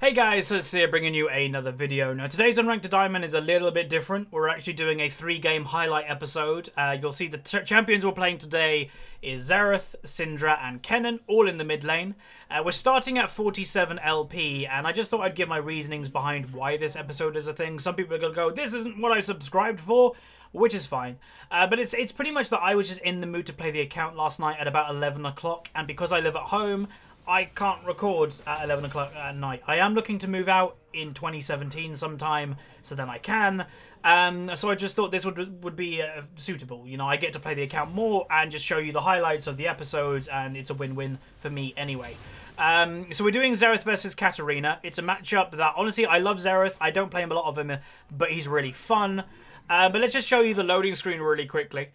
Hey guys, so it's here bringing you another video. Now today's Unranked to Diamond is a little bit different. We're actually doing a 3-game highlight episode. You'll see the champions we're playing today is Xerath, Syndra and Kennen, all in the mid lane. We're starting at 47 LP, and I just thought I'd give my reasonings behind why this episode is a thing. Some people are going to go, this isn't what I subscribed for, which is fine. But it's pretty much that I was just in the mood to play the account last night at about 11 o'clock, and because I live at home, I can't record at 11 o'clock at night. I am looking to move out in 2017 sometime, so then I can. So I just thought this would be suitable. You know, I get to play the account more and just show you the highlights of the episodes, and it's a win-win for me anyway. So we're doing Xerath versus Katarina. It's a matchup that, honestly, I love Xerath. I don't play him a lot of him, but he's really fun. But let's just show you the loading screen really quickly.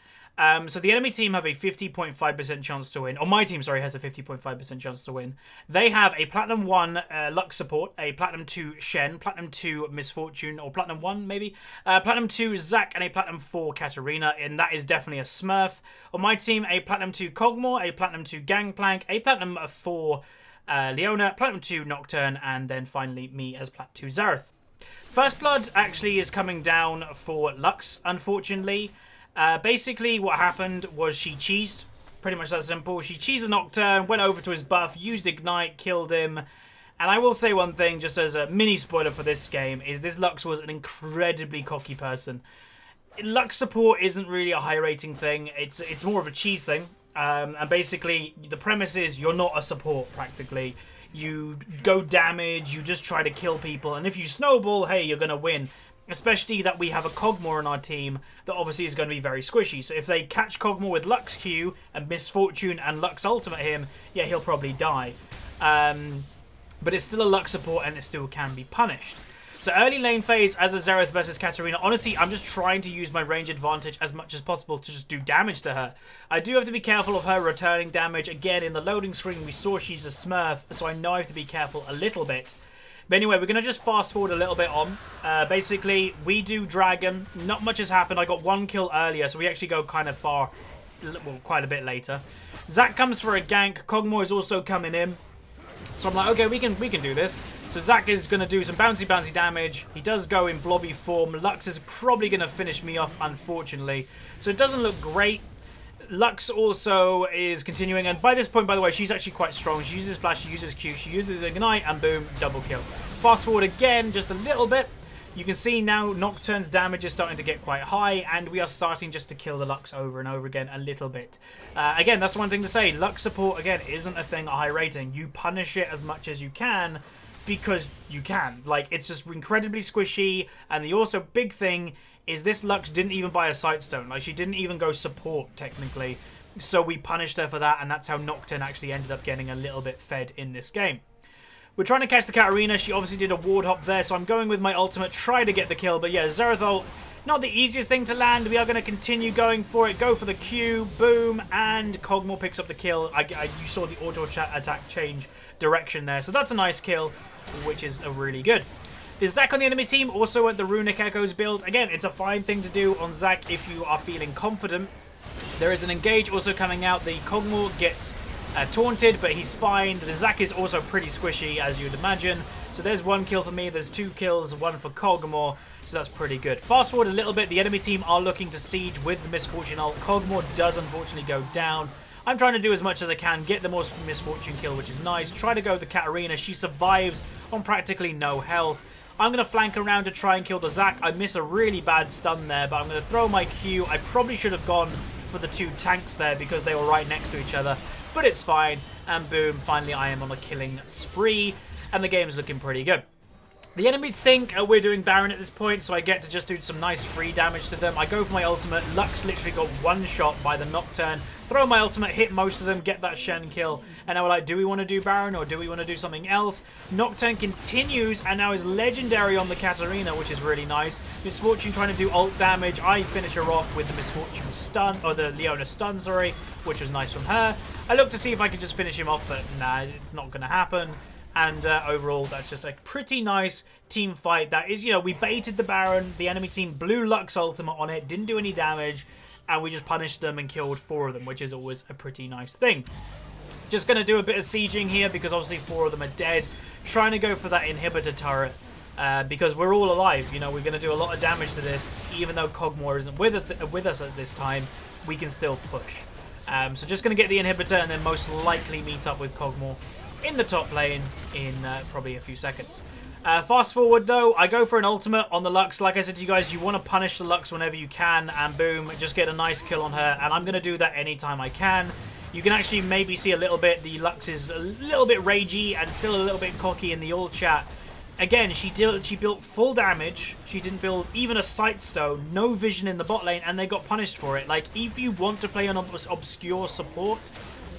So the enemy team have a 50.5% chance to win. Or my team, sorry, has a 50.5% chance to win. They have a Platinum 1 Lux support, a Platinum 2 Shen, Platinum 2 Misfortune, or Platinum 1 maybe, Platinum 2 Zac, and a Platinum 4 Katarina, and that is definitely a Smurf. On my team, a Platinum 2 Kog'Maw, a Platinum 2 Gangplank, a Platinum 4 Leona, Platinum 2 Nocturne, and then finally me as Plat 2 Xerath. First Blood actually is coming down for Lux, unfortunately. Basically, what happened was she cheesed. Pretty much that simple. She cheesed a Nocturne, went over to his buff, used Ignite, killed him. And I will say one thing, just as a mini spoiler for this game, is this Lux was an incredibly cocky person. Lux support isn't really a high rating thing. It's more of a cheese thing. And basically, the premise is you're not a support, practically. You go damage, you just try to kill people, and if you snowball, hey, you're going to win. Especially that we have a Kog'Maw on our team that obviously is going to be very squishy. So if they catch Kog'Maw with Lux Q and Misfortune and Lux Ultimate him, yeah, he'll probably die. But it's still a Lux support and it still can be punished. So early lane phase as a Xerath versus Katarina, honestly, I'm just trying to use my range advantage as much as possible to just do damage to her. I do have to be careful of her returning damage. Again, in the loading screen, we saw she's a Smurf, so I know I have to be careful a little bit. But anyway, we're going to just fast forward a little bit on. Basically, we do Dragon. Not much has happened. I got 1 kill earlier, so we actually go kind of far, well, quite a bit later. Zac comes for a gank. Kog'Maw is also coming in. So I'm like, okay, we can do this. So Zac is going to do some bouncy damage. He does go in blobby form. Lux is probably going to finish me off, unfortunately. So it doesn't look great. Lux also is continuing, and by this point, by the way, she's actually quite strong. She uses Flash, she uses Q, she uses Ignite, and boom, double kill. Fast forward again, just a little bit. You can see now Nocturne's damage is starting to get quite high, and we are starting just to kill the Lux over and over again a little bit. Again, that's one thing to say. Lux support, again, isn't a thing at high rating. You punish it as much as you can, because you can. Like, it's just incredibly squishy, and the also big thing is this Lux didn't even buy a Sightstone. Like, she didn't even go support, technically. So we punished her for that, and that's how Nocturne actually ended up getting a little bit fed in this game. We're trying to catch the Katarina. She obviously did a ward hop there, so I'm going with my ultimate, try to get the kill. But yeah, Xerath ult, not the easiest thing to land. We are going to continue going for it. Go for the Q, boom, and Kog'Maw picks up the kill. You saw the auto attack change direction there. So that's a nice kill, which is really good. Is Zac on the enemy team also at the Runic Echoes build? Again, it's a fine thing to do on Zac if you are feeling confident. There is an engage also coming out. The Kog'Maw gets taunted, but he's fine. The Zac is also pretty squishy, as you'd imagine. So there's 1 kill for me. There's 2 kills, 1 for Kog'Maw. So that's pretty good. Fast forward a little bit. The enemy team are looking to siege with the Misfortune ult. Kog'Maw does unfortunately go down. I'm trying to do as much as I can, get the most Misfortune kill, which is nice. Try to go with the Katarina. She survives on practically no health. I'm going to flank around to try and kill the Zac. I miss a really bad stun there, but I'm going to throw my Q. I probably should have gone for the 2 tanks there because they were right next to each other, but it's fine. And boom, finally I am on a killing spree, and the game's looking pretty good. The enemies think we're doing Baron at this point, so I get to just do some nice free damage to them. I go for my ultimate. Lux literally got 1 shot by the Nocturne. Throw my ultimate, hit most of them, get that Shen kill. And now we're like, do we want to do Baron or do we want to do something else? Nocturne continues and now is legendary on the Katarina, which is really nice. Misfortune trying to do ult damage. I finish her off with the Misfortune stun, or the Leona stun, sorry, which was nice from her. I look to see if I could just finish him off, but nah, it's not going to happen. And overall, that's just a pretty nice team fight. That is, you know, we baited the Baron. The enemy team blew Lux ultimate on it. Didn't do any damage. And we just punished them and killed 4 of them, which is always a pretty nice thing. Just going to do a bit of sieging here because obviously 4 of them are dead. trying to go for that inhibitor turret. Because we're all alive, you know, we're going to do a lot of damage to this. Even though Kog'Maw isn't with us at this time, we can still push. So just going to get the inhibitor and then most likely meet up with Kog'Maw in the top lane in probably a few seconds. Fast forward though, I go for an ultimate on the Lux. Like I said to you guys, you want to punish the Lux whenever you can, and boom, just get a nice kill on her. And I'm going to do that anytime I can. You can actually maybe see a little bit, the Lux is a little bit ragey and still a little bit cocky in the old chat. Again, she built full damage. She didn't build even a sight stone, no vision in the bot lane, and they got punished for it. Like, if you want to play an obscure support,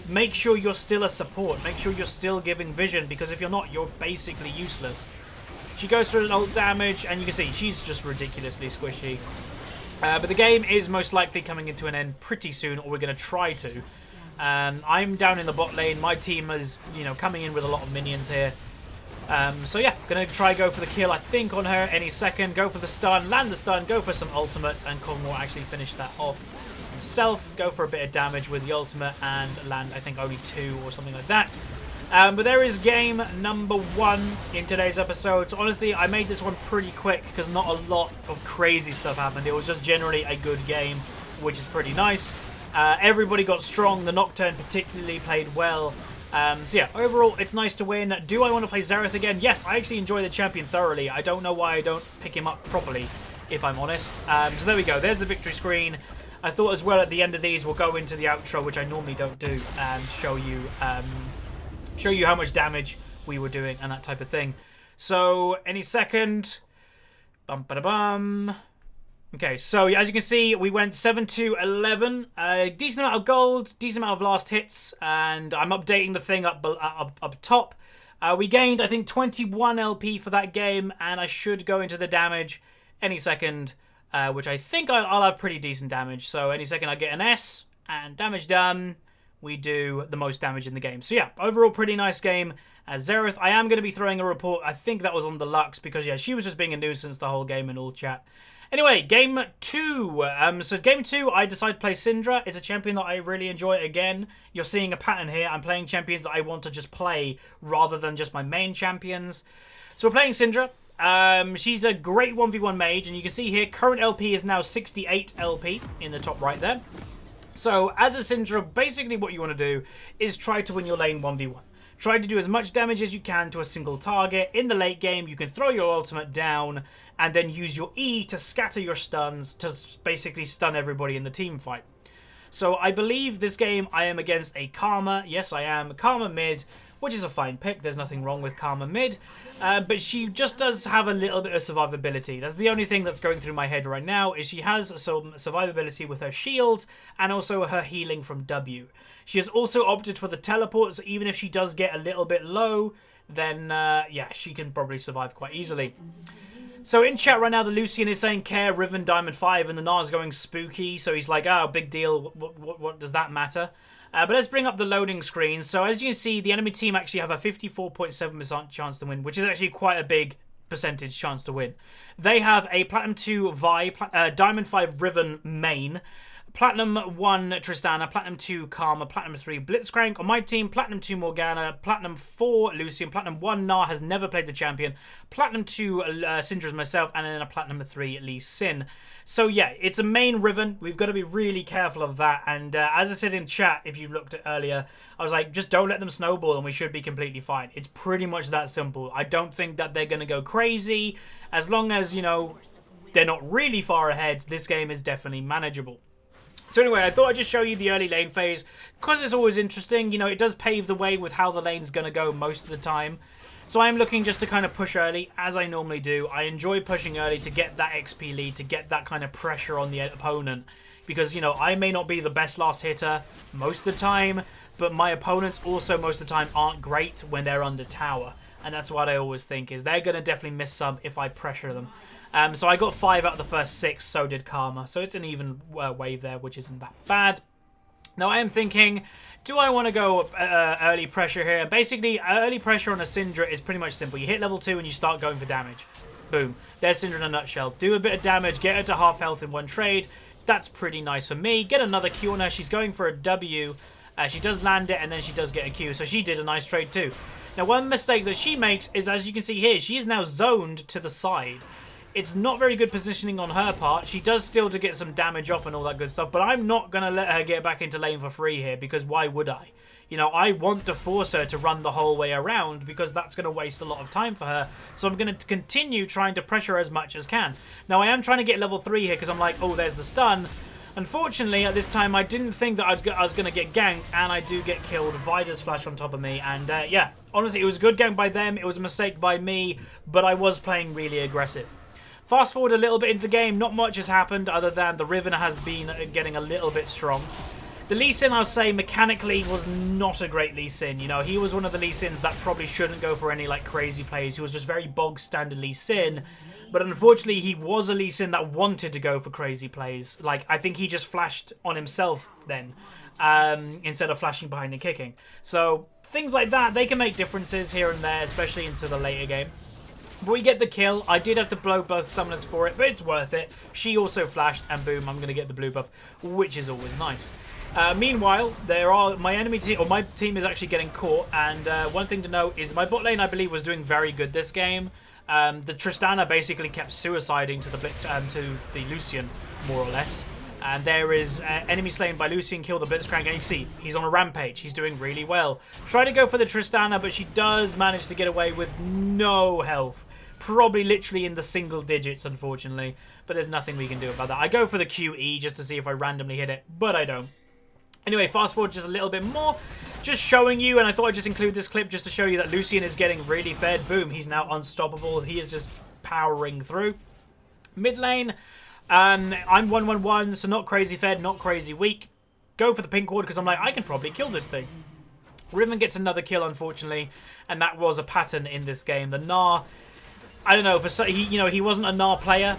make sure you're still a support. Make sure you're still giving vision, because if you're not, you're basically useless. She goes for an ult damage, and you can see she's just ridiculously squishy. But the game is most likely coming into an end pretty soon, or we're going to try to. I'm down in the bot lane. My team is, you know, coming in with a lot of minions here. So yeah, gonna try go for the kill, I think, on her any second. Go for the stun, land the stun, go for some ultimates, and Kog'Maw actually finish that off himself. Go for a bit of damage with the ultimate and land, I think, only 2 or something like that. But there is game number 1 in today's episode. So honestly, I made this one pretty quick because not a lot of crazy stuff happened. It was just generally a good game, which is pretty nice. Everybody got strong. The Nocturne particularly played well. So yeah, overall, it's nice to win. Do I want to play Xerath again? Yes, I actually enjoy the champion thoroughly. I don't know why I don't pick him up properly, if I'm honest. So there we go. There's the victory screen. I thought as well at the end of these, we'll go into the outro, which I normally don't do, and show you how much damage we were doing and that type of thing. So, any second. Bum-ba-da-bum. Okay, so as you can see, we went 7-11. Decent amount of gold, decent amount of last hits, and I'm updating the thing up top. We gained, I think, 21 LP for that game, and I should go into the damage any second, which I think I'll have pretty decent damage. So any second I get an S, and damage done, we do the most damage in the game. So yeah, overall pretty nice game. Xerath, I am going to be throwing a report. I think that was on the Lux, because yeah, she was just being a nuisance the whole game in all chat. Anyway, game 2. So game 2, I decided to play Syndra. It's a champion that I really enjoy. Again, you're seeing a pattern here. I'm playing champions that I want to just play rather than just my main champions. So we're playing Syndra. She's a great 1v1 mage, and you can see here, current LP is now 68 LP in the top right there. So as a Syndra, basically what you want to do is try to win your lane 1v1. Try to do as much damage as you can to a single target. In the late game, you can throw your ultimate down and then use your E to scatter your stuns to basically stun everybody in the team fight. So I believe this game I am against a Karma. Yes, I am. Karma mid, which is a fine pick. There's nothing wrong with Karma mid. But she just does have a little bit of survivability. That's the only thing that's going through my head right now, is she has some survivability with her shields and also her healing from W. She has also opted for the teleport, so even if she does get a little bit low, then yeah, she can probably survive quite easily. So in chat right now, the Lucian is saying Care, Riven, Diamond 5, and the Nar's going spooky. So he's like, oh, big deal. What does that matter? But let's bring up the loading screen. So as you can see, the enemy team actually have a 54.7% chance to win, which is actually quite a big percentage chance to win. They have a Platinum 2 Vi, Diamond 5 Riven main, Platinum 1 Tristana, Platinum 2 Karma, Platinum 3 Blitzcrank. On my team, Platinum 2 Morgana, Platinum 4 Lucian, Platinum 1 Gnar has never played the champion, Platinum 2 Syndra's myself, and then a Platinum 3 Lee Sin. So yeah, it's a main Riven. We've got to be really careful of that. And as I said in chat, if you looked at earlier, I was like, just don't let them snowball and we should be completely fine. It's pretty much that simple. I don't think that they're going to go crazy. As long as, you know, they're not really far ahead, this game is definitely manageable. So anyway, I thought I'd just show you the early lane phase, because it's always interesting. You know, it does pave the way with how the lane's going to go most of the time. So I'm looking just to kind of push early, as I normally do. I enjoy pushing early to get that XP lead, to get that kind of pressure on the opponent. Because, you know, I may not be the best last hitter most of the time, but my opponents also most of the time aren't great when they're under tower. And that's what I always think, is they're going to definitely miss sub if I pressure them. So I got 5 out of the first 6, so did Karma. So it's an even wave there, which isn't that bad. Now I am thinking, do I want to go early pressure here? Basically, early pressure on a Syndra is pretty much simple. You hit level 2 and you start going for damage. Boom. There's Syndra in a nutshell. Do a bit of damage, get her to half health in one trade. That's pretty nice for me. Get another Q on her. She's going for a W. She does land it, and then she does get a Q, so she did a nice trade too. Now, one mistake that she makes is, as you can see here, she is now zoned to the side. It's not very good positioning on her part. She does still to get some damage off and all that good stuff, but I'm not going to let her get back into lane for free here, because why would I? You know, I want to force her to run the whole way around, because that's going to waste a lot of time for her. So I'm going to continue trying to pressure her as much as can. Now, I am trying to get level 3 here, because I'm like, oh, there's the stun. Unfortunately, at this time, I didn't think that I was going to get ganked, and I do get killed. Vida's flash on top of me, and yeah, honestly, it was a good gank by them. It was a mistake by me, but I was playing really aggressive. Fast forward a little bit into the game, not much has happened other than the Riven has been getting a little bit strong. The Lee Sin, I'll say, mechanically was not a great Lee Sin. You know, he was one of the Lee Sins that probably shouldn't go for any, like, crazy plays. He was just very bog-standard Lee Sin. But unfortunately, he was a Lee Sin that wanted to go for crazy plays. Like, I think he just flashed on himself then, instead of flashing behind and kicking. So, things like that, they can make differences here and there, especially into the later game. But we get the kill. I did have to blow both summoners for it, but it's worth it. She also flashed, and boom, I'm going to get the blue buff, which is always nice. Meanwhile, my team is actually getting caught, and one thing to note is my bot lane, I believe, was doing very good this game. The Tristana basically kept suiciding to the Blitz, to the Lucian, more or less. And there is enemy slain by Lucian, kill the Blitzcrank, and you can see he's on a rampage. He's doing really well. Try to go for the Tristana, but she does manage to get away with no health. Probably literally in the single digits, unfortunately. But there's nothing we can do about that. I go for the QE just to see if I randomly hit it, but I don't. Anyway, fast forward just a little bit more. Just showing you, and I thought I'd just include this clip just to show you that Lucian is getting really fed. Boom, he's now unstoppable. He is just powering through. Mid lane, I'm 1-1-1, so not crazy fed, not crazy weak. Go for the pink ward because I'm like, I can probably kill this thing. Riven gets another kill, unfortunately, and that was a pattern in this game. The Gnar, I don't know, he wasn't a Gnar player.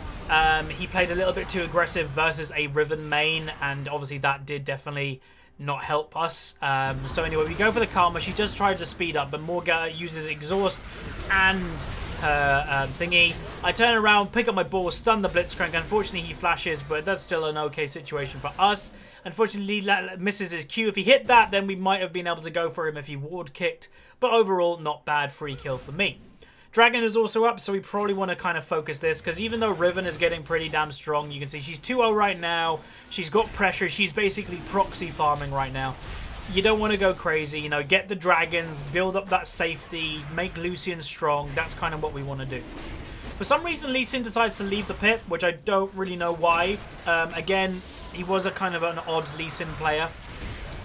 He played a little bit too aggressive versus a Riven main, and obviously that did definitely not help us. So anyway, we go for the Karma. She does try to speed up, but Morga uses Exhaust and her thingy. I turn around, pick up my ball, stun the Blitzcrank. Unfortunately, he flashes, but that's still an okay situation for us. Unfortunately, Lee misses his Q. If he hit that, then we might have been able to go for him if he ward kicked. But overall, not bad. Free kill for me. Dragon is also up, so we probably want to kind of focus this, because even though Riven is getting pretty damn strong, you can see she's 2-0 right now. She's got pressure. She's basically proxy farming right now. You don't want to go crazy. You know, get the dragons, build up that safety, make Lucian strong. That's kind of what we want to do. For some reason, Lee Sin decides to leave the pit, which I don't really know why. Again, he was a kind of an odd Lee Sin player,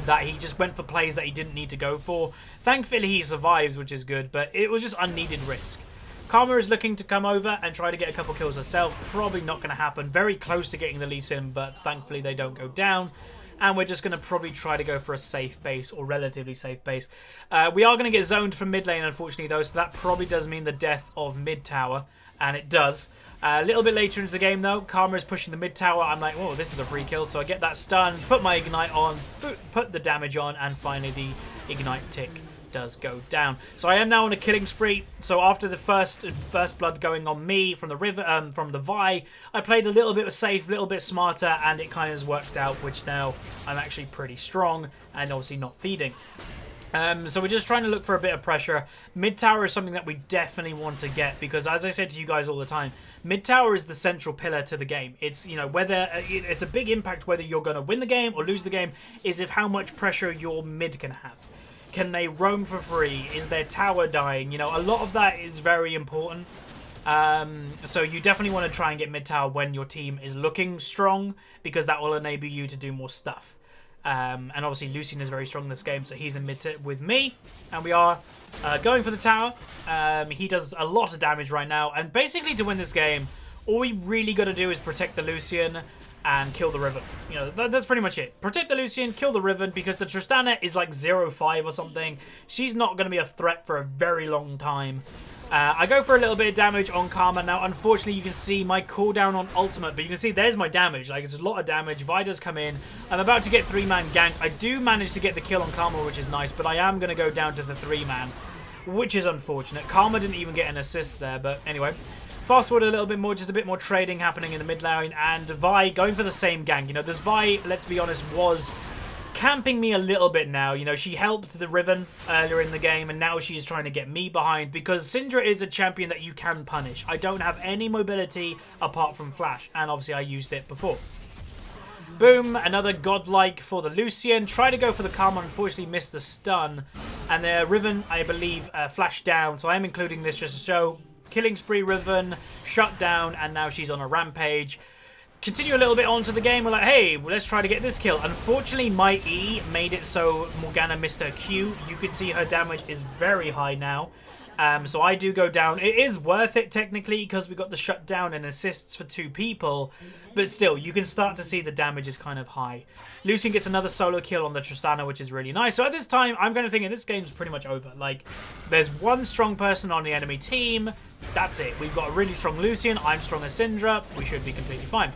that he just went for plays that he didn't need to go for. Thankfully, he survives, which is good, but it was just unneeded risk. Karma is looking to come over and try to get a couple kills herself. Probably not going to happen. Very close to getting the Lee Sin, but thankfully they don't go down. And we're just going to probably try to go for a safe base, or relatively safe base. We are going to get zoned from mid lane, unfortunately, though, so that probably does mean the death of mid tower, and it does. A little bit later into the game, though, Karma is pushing the mid tower. I'm like, oh, this is a free kill, so I get that stun, put my ignite on, put the damage on, and finally the ignite tick does go down. So I am now on a killing spree. So after the first blood going on me from the river, from the Vi, I played a little bit safe, a little bit smarter, and it kind of worked out, which now I'm actually pretty strong and obviously not feeding. So we're just trying to look for a bit of pressure. Mid tower is something that we definitely want to get, because as I said to you guys all the time, mid tower is the central pillar to the game. It's, you know, whether it's a big impact whether you're going to win the game or lose the game is if how much pressure your mid can have. Can they roam for free? Is their tower dying? You know, a lot of that is very important. So you definitely want to try and get mid tower when your team is looking strong, because that will enable you to do more stuff. And obviously Lucian is very strong in this game, so he's in mid with me, and we are going for the tower. He does a lot of damage right now, and basically to win this game, all we really got to do is protect the Lucian and kill the Riven. You know, that's pretty much it. Protect the Lucian, kill the Riven, because the Tristana is like 0-5 or something. She's not going to be a threat for a very long time. I go for a little bit of damage on Karma. Now, unfortunately, you can see my cooldown on ultimate, but you can see there's my damage. Like, it's a lot of damage. Vi does come in. I'm about to get 3-man ganked. I do manage to get the kill on Karma, which is nice, but I am going to go down to the 3-man, which is unfortunate. Karma didn't even get an assist there, but anyway. Fast forward a little bit more, just a bit more trading happening in the mid lane, and Vi going for the same gank. You know, this Vi, let's be honest, was camping me a little bit now. You know, she helped the Riven earlier in the game, and now she's trying to get me behind because Syndra is a champion that you can punish. I don't have any mobility apart from Flash, and obviously I used it before. Boom, another godlike for the Lucian. Try to go for the Karma, unfortunately missed the stun. And the Riven, I believe, flashed down, so I am including this just to show. Killing spree Riven, shut down, and now she's on a rampage. Continue a little bit onto the game. We're like, hey, well, let's try to get this kill. Unfortunately, my E made it so Morgana missed her Q. You can see her damage is very high now. So I do go down. It is worth it, technically, because we got the shutdown and assists for 2 people. But still, you can start to see the damage is kind of high. Lucian gets another solo kill on the Tristana, which is really nice. So at this time, I'm kind of thinking this game's pretty much over. Like, there's one strong person on the enemy team. That's it. We've got a really strong Lucian. I'm strong as Syndra. We should be completely fine.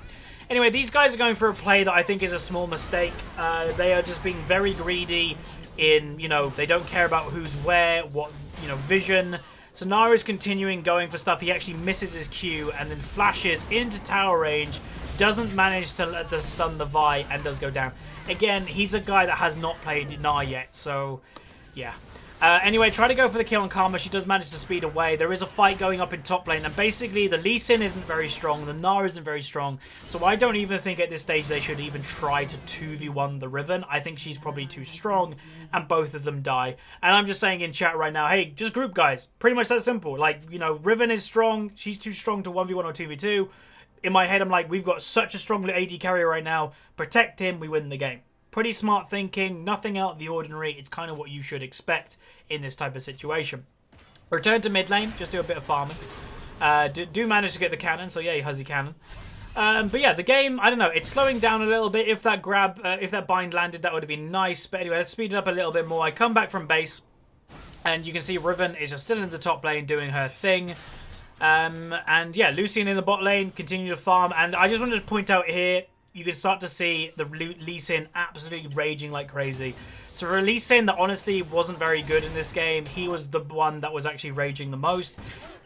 Anyway, these guys are going for a play that I think is a small mistake. They are just being very greedy in, you know, they don't care about who's where, what, you know, vision. So Nara's continuing going for stuff. He actually misses his Q and then flashes into tower range. Doesn't manage to stun the Vi and does go down. Again, he's a guy that has not played Nara yet, so yeah. Anyway, try to go for the kill on Karma. She does manage to speed away. There is a fight going up in top lane, and basically the Lee Sin isn't very strong, the Nara isn't very strong, so I don't even think at this stage they should even try to 2v1 the Riven. I think she's probably too strong, and both of them die. And I'm just saying in chat right now, hey, just group, guys. Pretty much that simple. Like, you know, Riven is strong. She's too strong to 1v1 or 2v2. In my head, I'm like, we've got such a strong AD carrier right now. Protect him, we win the game. Pretty smart thinking, nothing out of the ordinary. It's kind of what you should expect in this type of situation. Return to mid lane, just do a bit of farming. Do manage to get the cannon, so yeah, Huzzy Cannon. But yeah, the game, I don't know, it's slowing down a little bit. If that grab, if that bind landed, that would have been nice. But anyway, let's speed it up a little bit more. I come back from base, and you can see Riven is just still in the top lane doing her thing. And yeah, Lucian in the bot lane, continue to farm. And I just wanted to point out here, you can start to see the Lee Sin absolutely raging like crazy. So for a Lee Sin that honestly wasn't very good in this game, he was the one that was actually raging the most.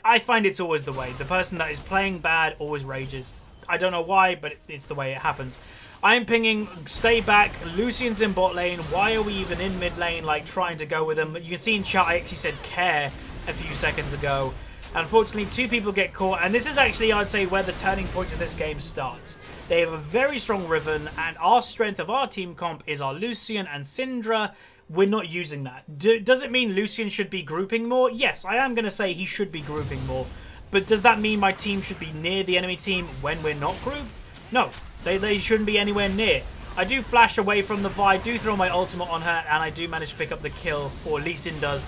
I find it's always the way. The person that is playing bad always rages. I don't know why, but it's the way it happens. I'm pinging, stay back, Lucian's in bot lane. Why are we even in mid lane, like trying to go with him? You can see in chat, I actually said care a few seconds ago. Unfortunately, 2 people get caught, and this is actually, I'd say, where the turning point of this game starts. They have a very strong Riven, and our strength of our team comp is our Lucian and Syndra. We're not using that. Does it mean Lucian should be grouping more? Yes, I am going to say he should be grouping more. But does that mean my team should be near the enemy team when we're not grouped? No, they shouldn't be anywhere near. I do flash away from the Vi, do throw my ultimate on her, and I do manage to pick up the kill, or Lee Sin does,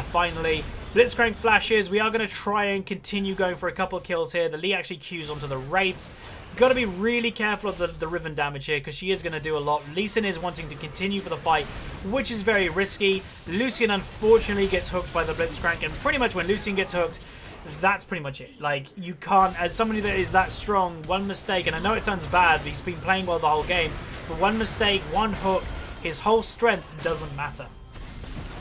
finally. Blitzcrank flashes. We are going to try and continue going for a couple of kills here. The Lee actually queues onto the Wraiths. Got to be really careful of the Riven damage here because she is going to do a lot. Lee Sin is wanting to continue for the fight, which is very risky. Lucian unfortunately gets hooked by the Blitzcrank, and pretty much when Lucian gets hooked, that's pretty much it. Like, you can't, as somebody that is that strong, one mistake, and I know it sounds bad, but he's been playing well the whole game, but one mistake, one hook, his whole strength doesn't matter.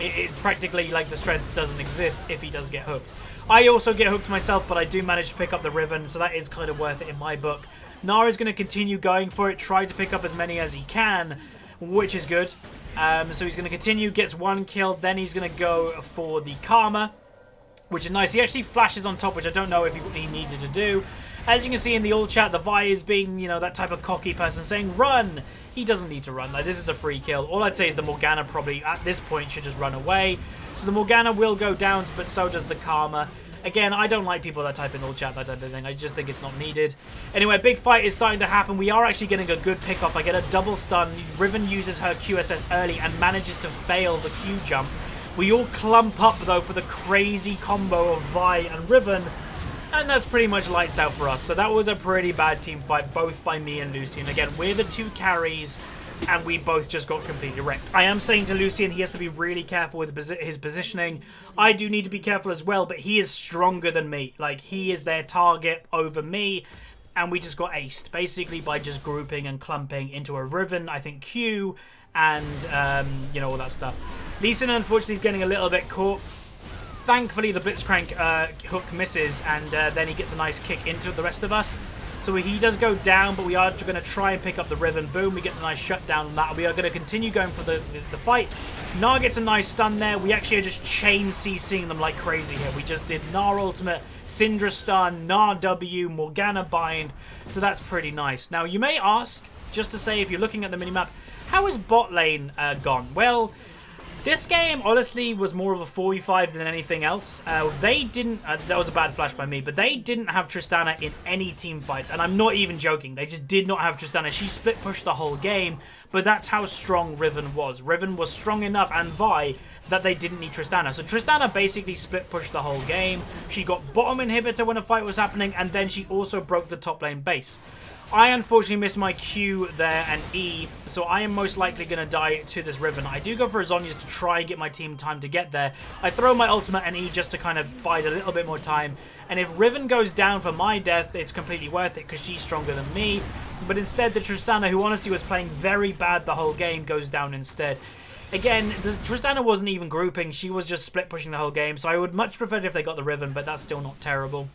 It's practically like the strength doesn't exist if he does get hooked. I also get hooked myself, but I do manage to pick up the Riven, so that is kind of worth it in my book. Nara's going to continue going for it, try to pick up as many as he can, which is good. So he's going to continue, gets 1 kill, then he's going to go for the Karma, which is nice. He actually flashes on top, which I don't know if he needed to do. As you can see in the old chat, the Vi is being, you know, that type of cocky person saying, run! He doesn't need to run. Like, this is a free kill. All I'd say is the Morgana probably, at this point, should just run away. So the Morgana will go down, but so does the Karma. Again, I don't like people that type in all chat that type of thing. I just think it's not needed. Anyway, big fight is starting to happen. We are actually getting a good pickup. I get a double stun. Riven uses her QSS early and manages to fail the Q jump. We all clump up, though, for the crazy combo of Vi and Riven. And that's pretty much lights out for us. So that was a pretty bad team fight, both by me and Lucian. Again, we're the 2 carries, and we both just got completely wrecked. I am saying to Lucian, he has to be really careful with his positioning. I do need to be careful as well, but he is stronger than me. Like, he is their target over me, and we just got aced, basically by just grouping and clumping into a Riven, I think Q, and, you know, all that stuff. Lucian, unfortunately, is getting a little bit caught. Thankfully, the Blitzcrank hook misses, and then he gets a nice kick into the rest of us. So he does go down, but we are going to try and pick up the Riven. Boom, we get the nice shutdown on that. We are going to continue going for the fight. Gnar gets a nice stun there. We actually are just chain CCing them like crazy here. We just did Gnar ultimate, Syndra stun, Gnar W, Morgana bind. So that's pretty nice. Now, you may ask, just to say if you're looking at the minimap, how is bot lane gone? Well, this game, honestly, was more of a 4v5 than anything else. They didn't... that was a bad flash by me, but they didn't have Tristana in any team fights, and I'm not even joking. They just did not have Tristana. She split-pushed the whole game, but that's how strong Riven was. Riven was strong enough, and Vi, that they didn't need Tristana. So Tristana basically split-pushed the whole game. She got bottom inhibitor when a fight was happening, and then she also broke the top lane base. I unfortunately missed my Q there and E, so I am most likely going to die to this Riven. I do go for a Zhonya's to try and get my team time to get there. I throw my ultimate and E just to kind of bide a little bit more time. And if Riven goes down for my death, it's completely worth it because she's stronger than me. But instead, the Tristana, who honestly was playing very bad the whole game, goes down instead. Again, Tristana wasn't even grouping. She was just split pushing the whole game. So I would much prefer it if they got the Riven, but that's still not terrible.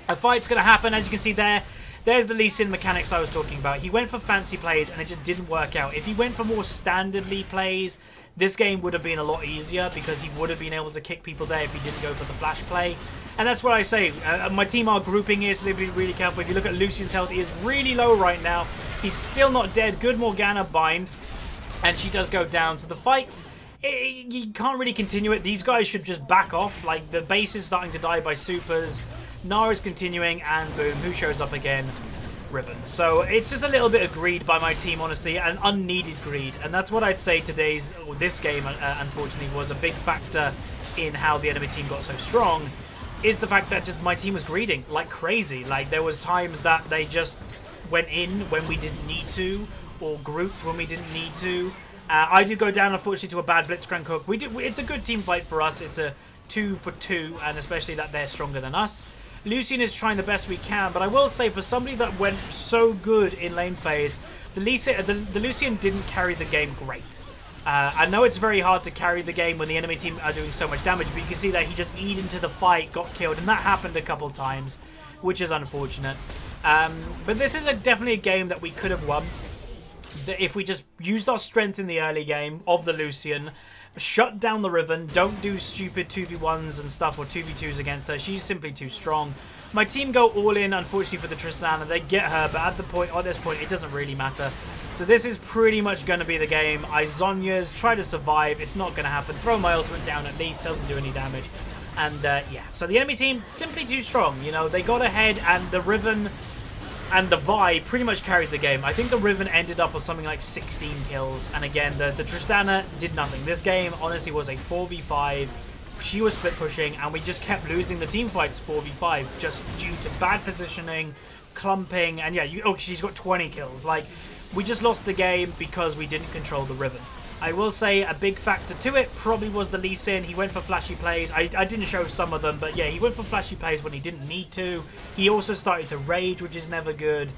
A fight's going to happen, as you can see there. There's the Lee Sin mechanics I was talking about. He went for fancy plays and it just didn't work out. If he went for more standardly plays, this game would have been a lot easier because he would have been able to kick people there if he didn't go for the flash play. And that's what I say. My team are grouping here, so they've been really careful. If you look at Lucian's health, he is really low right now. He's still not dead. Good Morgana bind. And she does go down. So the fight, you can't really continue it. These guys should just back off. Like, the base is starting to die by supers. Gnar is continuing, and boom, who shows up again? Riven. So it's just a little bit of greed by my team, honestly, and unneeded greed. And that's what I'd say this game, unfortunately, was a big factor in how the enemy team got so strong, is the fact that just my team was greeding like crazy. Like, there was times that they just went in when we didn't need to, or grouped when we didn't need to. I do go down, unfortunately, to a bad Blitzcrank hook. It's a good team fight for us. It's a 2 for 2, and especially that they're stronger than us. Lucian is trying the best we can, but I will say for somebody that went so good in lane phase, the Lucian didn't carry the game great. I know it's very hard to carry the game when the enemy team are doing so much damage, but you can see that he just eat into the fight, got killed, and that happened a couple times, which is unfortunate. But this is definitely a game that we could have won if we just used our strength in the early game of the Lucian, shut down the Riven, don't do stupid 2v1s and stuff or 2v2s against her. She's simply too strong. My team go all in, unfortunately, for the Tristana. They get her, but at this point, it doesn't really matter. So this is pretty much going to be the game. I Zhonya's, try to survive. It's not going to happen. Throw my ultimate down at least, doesn't do any damage. And yeah, so the enemy team, simply too strong. You know, they got ahead, and the Riven and the Vi pretty much carried the game. I think the Riven ended up with something like 16 kills. And again, the Tristana did nothing. This game, honestly, was a 4v5. She was split pushing, and we just kept losing the team fights 4v5 just due to bad positioning, clumping, and yeah, she's got 20 kills. Like, we just lost the game because we didn't control the Riven. I will say a big factor to it probably was the Lee Sin. He went for flashy plays. I didn't show some of them, but yeah, he went for flashy plays when he didn't need to. He also started to rage, which is never good.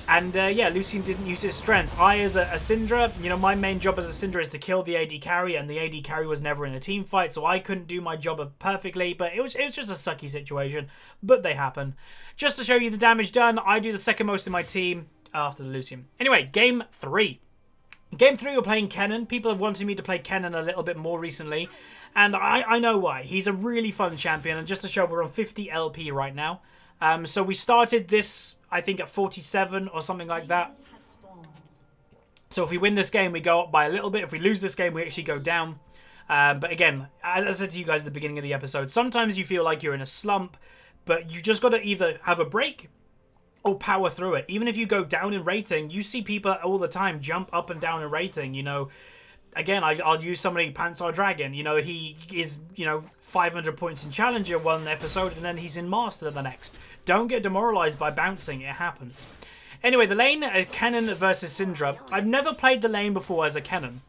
And yeah, Lucian didn't use his strength. I, as a Syndra, you know, my main job as a Syndra is to kill the AD carry, and the AD carry was never in a team fight, so I couldn't do my job perfectly, but it was just a sucky situation, but they happen. Just to show you the damage done, I do the second most in my team after the Lucian. Anyway, game 3. Game 3, we're playing Kennen. People have wanted me to play Kennen a little bit more recently, and I know why. He's a really fun champion, and just to show, we're on 50 LP right now. So we started this, I think, at 47 or something like that. So if we win this game, we go up by a little bit. If we lose this game, we actually go down. But again, as I said to you guys at the beginning of the episode, sometimes you feel like you're in a slump, but you just got to either have a break or power through it. Even if you go down in rating, you see people all the time jump up and down in rating, you know. Again, I'll use somebody, Panzer Dragon. You know, he is, 500 points in Challenger one episode, and then he's in Master the next. Don't get demoralized by bouncing. It happens. Anyway, the lane, Kennen versus Syndra. I've never played the lane before as a Kennen.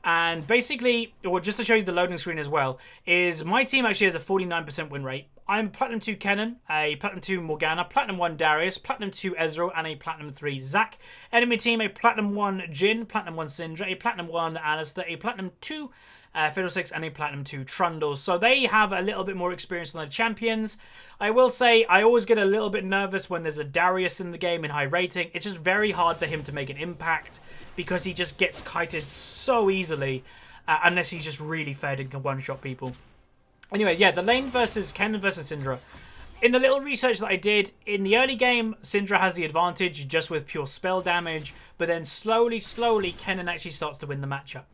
And basically, or just to show you the loading screen as well, is my team actually has a 49% win rate. I'm Platinum 2 Kennen, a Platinum 2 Morgana, Platinum 1 Darius, Platinum 2 Ezreal, and a Platinum 3 Zac. Enemy team, a Platinum 1 Jhin, Platinum 1 Syndra, a Platinum 1 Alistair, a Platinum 2 Fiddlesticks, and a Platinum 2 Trundle. So they have a little bit more experience on the champions. I will say, I always get a little bit nervous when there's a Darius in the game in high rating. It's just very hard for him to make an impact because he just gets kited so easily, unless he's just really fed and can one-shot people. Anyway, yeah, the lane versus Kennen versus Syndra. In the little research that I did, in the early game, Syndra has the advantage just with pure spell damage, but then slowly, Kennen actually starts to win the matchup.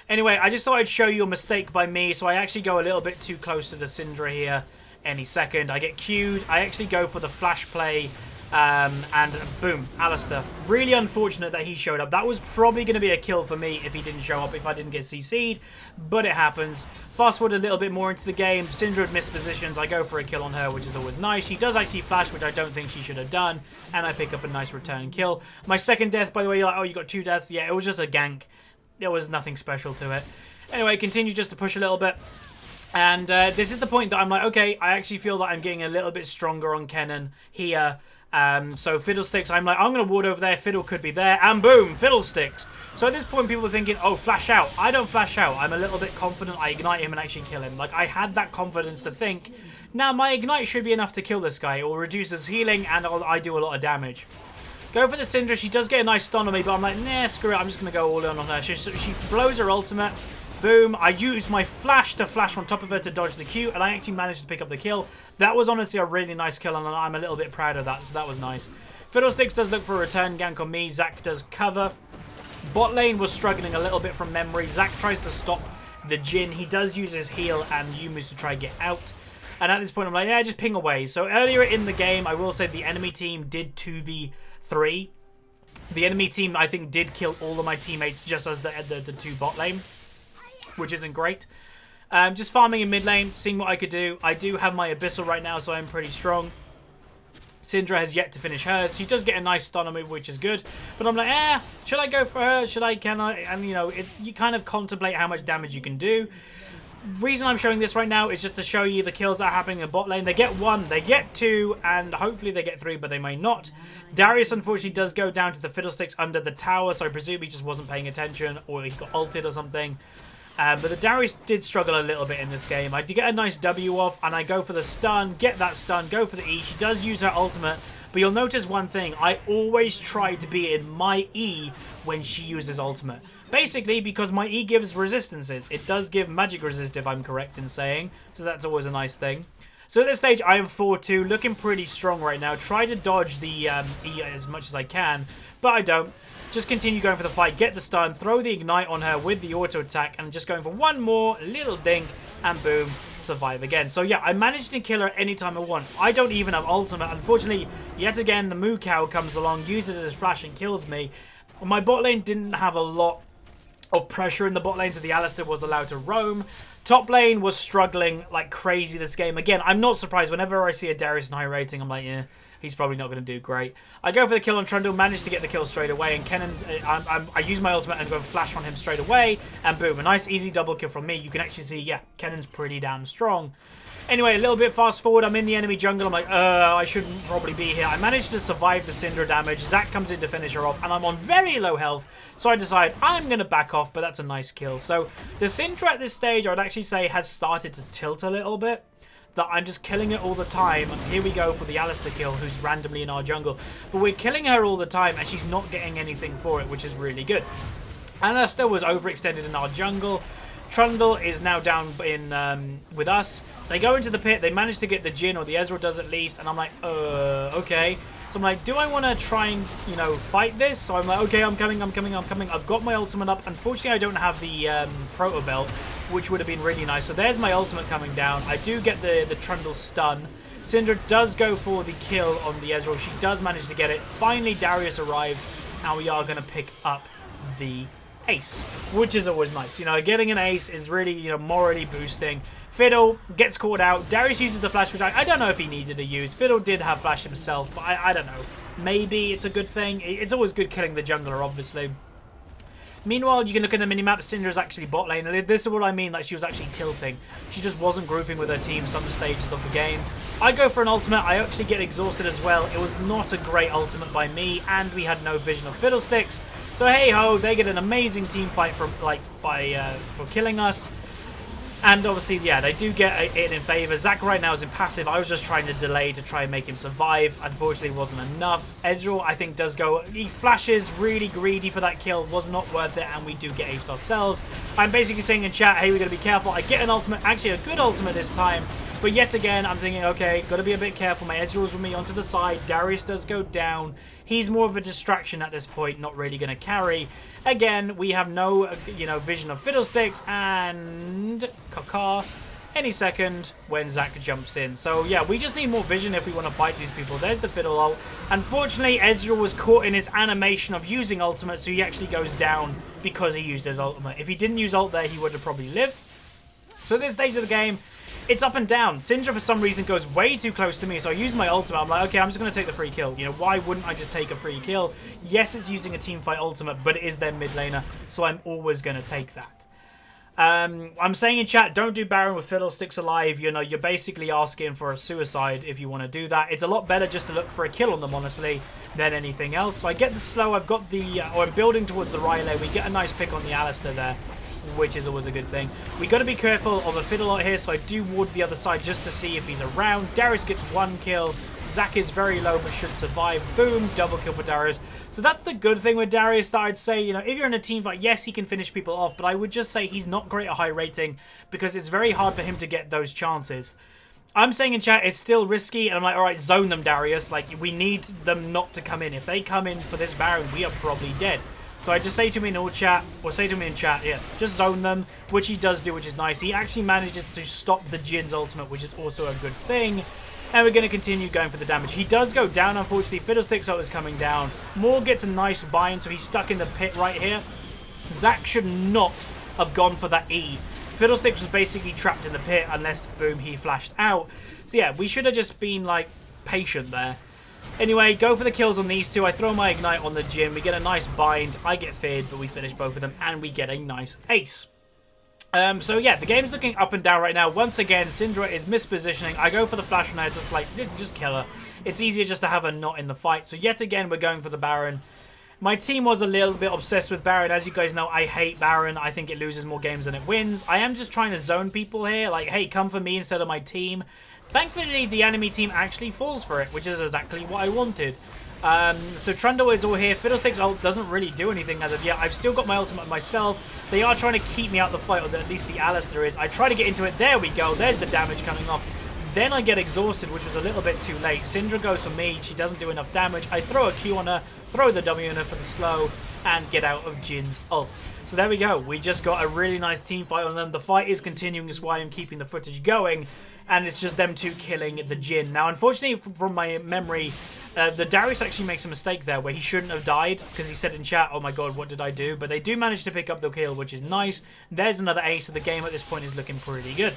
Anyway, I just thought I'd show you a mistake by me, so I actually go a little bit too close to the Syndra here any second. I get queued, I actually go for the flash play, and boom, Alistair. Really unfortunate that he showed up. That was probably going to be a kill for me if he didn't show up, if I didn't get CC'd, but it happens. Fast forward a little bit more into the game, Syndra had missed positions, I go for a kill on her, which is always nice. She does actually flash, which I don't think she should have done, and I pick up a nice return kill. My second death, by the way, you're like, oh, you got 2 deaths? Yeah, it was just a gank. There was nothing special to it. Anyway, continue just to push a little bit. And this is the point that I'm like, okay, I actually feel that I'm getting a little bit stronger on Kennen here. So Fiddlesticks, I'm like, I'm going to ward over there. Fiddle could be there. And boom, Fiddlesticks. So at this point, people are thinking, oh, flash out. I don't flash out. I'm a little bit confident. I ignite him and actually kill him. Like, I had that confidence to think, now my ignite should be enough to kill this guy. It will reduce his healing and I do a lot of damage. Go for the Syndra. She does get a nice stun on me, but I'm like, nah, screw it. I'm just going to go all in on her. She blows her ultimate. Boom. I use my flash to flash on top of her to dodge the Q, and I actually managed to pick up the kill. That was honestly a really nice kill, and I'm a little bit proud of that, so that was nice. Fiddlesticks does look for a return gank on me. Zac does cover. Bot lane was struggling a little bit from memory. Zac tries to stop the Jhin. He does use his heal and Yumus to try and get out. And at this point, I'm like, yeah, just ping away. So earlier in the game, I will say the enemy team did 2v3. The enemy team, I think, did kill all of my teammates just as the 2 bot lane, which isn't great. Just farming in mid lane, seeing what I could do. I do have my Abyssal right now, so I'm pretty strong. Syndra has yet to finish hers. She does get a nice stun on me, which is good. But I'm like, should I go for her? Can I? And, you know, you kind of contemplate how much damage you can do. Reason I'm showing this right now is just to show you the kills that are happening in bot lane. They get 1, they get 2, and hopefully they get 3, but they may not. Darius, unfortunately, does go down to the Fiddlesticks under the tower, so I presume he just wasn't paying attention, or he got ulted or something. But the Darius did struggle a little bit in this game. I did get a nice W off, and I go for the stun, get that stun, go for the E. She does use her ultimate, but you'll notice one thing. I always try to be in my E when she uses ultimate. Basically, because my E gives resistances. It does give magic resist, if I'm correct in saying, so that's always a nice thing. So at this stage, I am 4-2, looking pretty strong right now. Try to dodge the E as much as I can, but I don't. Just continue going for the fight, get the stun, throw the ignite on her with the auto attack, and just going for one more little dink, and boom, survive again. So yeah, I managed to kill her anytime I want. I don't even have ultimate. Unfortunately, yet again, the Moo Cow comes along, uses his flash, and kills me. My bot lane didn't have a lot of pressure in the bot lane, so the Alistair was allowed to roam. Top lane was struggling like crazy this game. Again, I'm not surprised. Whenever I see a Darius in high rating, I'm like, yeah, he's probably not going to do great. I go for the kill on Trundle, manage to get the kill straight away, and Kennen's, I use my ultimate and go flash on him straight away, and boom, a nice easy double kill from me. You can actually see, yeah, Kennen's pretty damn strong. Anyway, a little bit fast forward, I'm in the enemy jungle, I'm like, I shouldn't probably be here. I managed to survive the Syndra damage, Zac comes in to finish her off, and I'm on very low health, so I decide I'm going to back off, but that's a nice kill. So, the Syndra at this stage, I would actually say, has started to tilt a little bit. That I'm just killing it all the time, and here we go for the Alistair kill, who's randomly in our jungle. But we're killing her all the time, and she's not getting anything for it, which is really good. Alistair was overextended in our jungle. Trundle is now down in with us. They go into the pit, they manage to get the Jhin, or the Ezreal does at least, and I'm like, okay. So I'm like, do I want to try and, you know, fight this? So I'm like, okay, I'm coming. I've got my ultimate up. Unfortunately, I don't have the Proto Belt, which would have been really nice. So there's my ultimate coming down. I do get the Trundle stun. Syndra does go for the kill on the Ezreal. She does manage to get it. Finally, Darius arrives, and we are going to pick up the ace, which is always nice. You know, getting an ace is really, you know, morally boosting. Fiddle gets caught out. Darius uses the flash, which I don't know if he needed to use. Fiddle did have flash himself, but I don't know. Maybe it's a good thing. It's always good killing the jungler, obviously. Meanwhile, you can look at the minimap. Syndra's actually bot lane. And this is what I mean, like she was actually tilting. She just wasn't grouping with her team some stages of the game. I go for an ultimate. I actually get exhausted as well. It was not a great ultimate by me, and we had no vision of Fiddlesticks. So hey ho, they get an amazing team fight for killing us. And obviously, yeah, they do get it in favor. Zac right now is in passive. I was just trying to delay to try and make him survive. Unfortunately, it wasn't enough. Ezreal, I think, does go... He flashes, really greedy for that kill. Was not worth it, and we do get aced ourselves. I'm basically saying in chat, hey, we got to be careful. I get an ultimate, actually a good ultimate this time. But yet again, I'm thinking, okay, got to be a bit careful. My Ezreal's with me onto the side. Darius does go down. He's more of a distraction at this point, not really going to carry. Again, we have no, vision of Fiddlesticks and Kakar any second when Zac jumps in. So, yeah, we just need more vision if we want to fight these people. There's the Fiddle ult. Unfortunately, Ezreal was caught in his animation of using ultimate, so he actually goes down because he used his ultimate. If he didn't use ult there, he would have probably lived. So at this stage of the game, it's up and down. Syndra, for some reason, goes way too close to me, so I use my ultimate. I'm like, okay, I'm just going to take the free kill. Why wouldn't I just take a free kill? Yes, it's using a teamfight ultimate, but it is their mid laner, so I'm always going to take that. I'm saying in chat, don't do Baron with Fiddlesticks alive. You're basically asking for a suicide if you want to do that. It's a lot better just to look for a kill on them, honestly, than anything else. So I get the slow. I've got the... or I'm building towards the Riley. We get a nice pick on the Alistair there, which is always a good thing. We got to be careful of a Fiddle out here, so I do ward the other side just to see if he's around. Darius gets one kill. Zac is very low but should survive. Boom, double kill for Darius. So that's the good thing with Darius, that I'd say, if you're in a team fight, yes, he can finish people off, but I would just say he's not great at high rating because it's very hard for him to get those chances. I'm saying in chat, it's still risky, and I'm like, all right, zone them, Darius. Like, we need them not to come in. If they come in for this Baron, we are probably dead. So I just say to him in all chat, or say to him in chat, yeah, just zone them, which he does do, which is nice. He actually manages to stop the Jin's ultimate, which is also a good thing. And we're going to continue going for the damage. He does go down, unfortunately. Fiddlesticks ult is coming down. Moore gets a nice bind, so he's stuck in the pit right here. Zac should not have gone for that E. Fiddlesticks was basically trapped in the pit unless, boom, he flashed out. So yeah, we should have just been, like, patient there. Anyway, go for the kills on these two. I throw my Ignite on the Jhin. We get a nice bind. I get feared, but we finish both of them, and we get a nice ace. So yeah, the game's looking up and down right now. Once again, Syndra is mispositioning. I go for the flash and I just like, just kill her. It's easier just to have her not in the fight. So yet again, we're going for the Baron. My team was a little bit obsessed with Baron. As you guys know, I hate Baron. I think it loses more games than it wins. I am just trying to zone people here. Like, hey, come for me instead of my team. Thankfully, the enemy team actually falls for it, which is exactly what I wanted. So Trundle is all here. Fiddlesticks ult doesn't really do anything as of yet. I've still got my ultimate myself. They are trying to keep me out the fight, or at least the Alistair is. I try to get into it. There we go. There's the damage coming off. Then I get exhausted, which was a little bit too late. Syndra goes for me. She doesn't do enough damage. I throw a Q on her, throw the W on her for the slow, and get out of Jin's ult. So there we go. We just got a really nice team fight on them. The fight is continuing, is why I'm keeping the footage going. And it's just them two killing the Jhin. Now, unfortunately, from my memory, the Darius actually makes a mistake there where he shouldn't have died because he said in chat, oh my god, what did I do? But they do manage to pick up the kill, which is nice. There's another ace, so the game at this point is looking pretty good.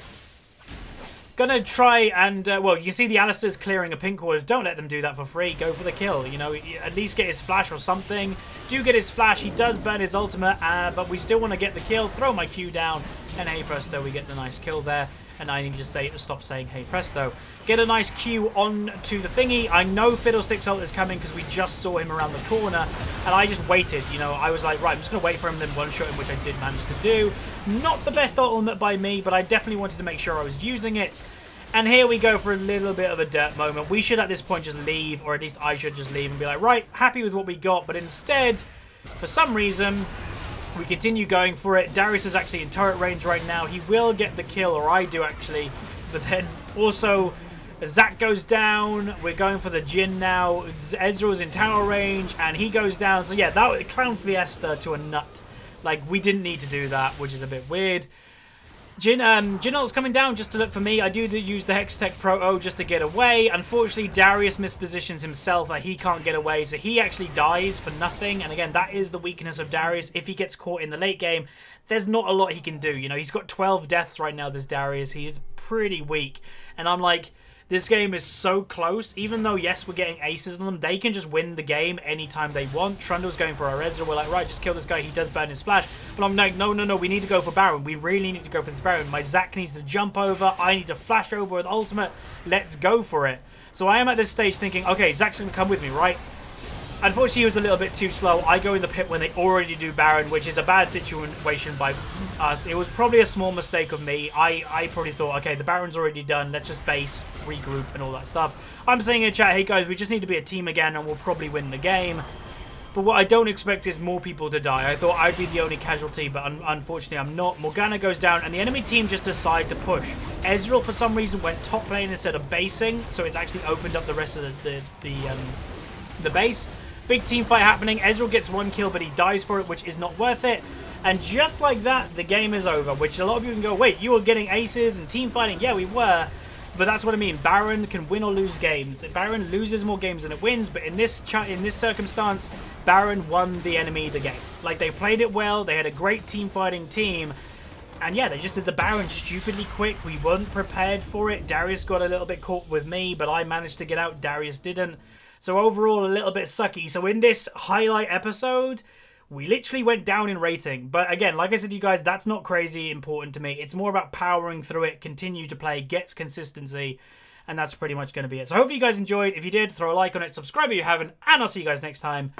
Gonna try and, well, you see the Alistair's clearing a pink ward. Don't let them do that for free. Go for the kill. At least get his flash or something. Do get his flash. He does burn his ultimate, but we still want to get the kill. Throw my Q down, and hey presto, we get the nice kill there. And I need to stop saying hey presto. Get a nice Q on to the thingy. I know Fiddlesticks ult is coming because we just saw him around the corner. And I just waited. I was like, right, I'm just going to wait for him, then one-shot him, which I did manage to do. Not the best ultimate by me, but I definitely wanted to make sure I was using it. And here we go for a little bit of a dirt moment. We should at this point just leave, or at least I should just leave and be like, right, happy with what we got. But instead, for some reason, we continue going for it. Darius is actually in turret range right now. He will get the kill, or I do actually. But then also, Zac goes down. We're going for the Jhin now. Ezreal's in tower range, and he goes down. So yeah, that was Clown Fiesta to a nut. Like, we didn't need to do that, which is a bit weird. Jhin ult's coming down just to look for me. I do use the Hextech Proto just to get away. Unfortunately, Darius mispositions himself. Like, he can't get away, so he actually dies for nothing. And again, that is the weakness of Darius. If he gets caught in the late game, there's not a lot he can do. He's got 12 deaths right now, this Darius. He's pretty weak. And I'm like, this game is so close. Even though, yes, we're getting aces on them, they can just win the game anytime they want. Trundle's going for our Ezra. We're like, right, just kill this guy. He does burn his flash. But I'm like, no, we need to go for Baron. We really need to go for this Baron. My Zac needs to jump over. I need to flash over with ultimate. Let's go for it. So I am at this stage thinking, okay, Zac's going to come with me, right? Unfortunately, he was a little bit too slow. I go in the pit when they already do Baron, which is a bad situation by us. It was probably a small mistake of me. I probably thought, okay, the Baron's already done. Let's just base, regroup, and all that stuff. I'm saying in chat, hey guys, we just need to be a team again, and we'll probably win the game. But what I don't expect is more people to die. I thought I'd be the only casualty, but unfortunately I'm not. Morgana goes down, and the enemy team just decide to push. Ezreal, for some reason, went top lane instead of basing, so it's actually opened up the rest of the base. Big team fight happening. Ezreal gets 1 kill, but he dies for it, which is not worth it. And just like that, the game is over, which a lot of you can go, wait, you were getting aces and team fighting? Yeah, we were. But that's what I mean. Baron can win or lose games. Baron loses more games than it wins, but in this circumstance, Baron won the enemy the game. Like, they played it well. They had a great team fighting team. And yeah, they just did the Baron stupidly quick. We weren't prepared for it. Darius got a little bit caught with me, but I managed to get out. Darius didn't. So overall, a little bit sucky. So in this highlight episode, we literally went down in rating. But again, like I said to you guys, that's not crazy important to me. It's more about powering through it, continue to play, get consistency, and that's pretty much going to be it. So hopefully you guys enjoyed. If you did, throw a like on it, subscribe if you haven't, and I'll see you guys next time.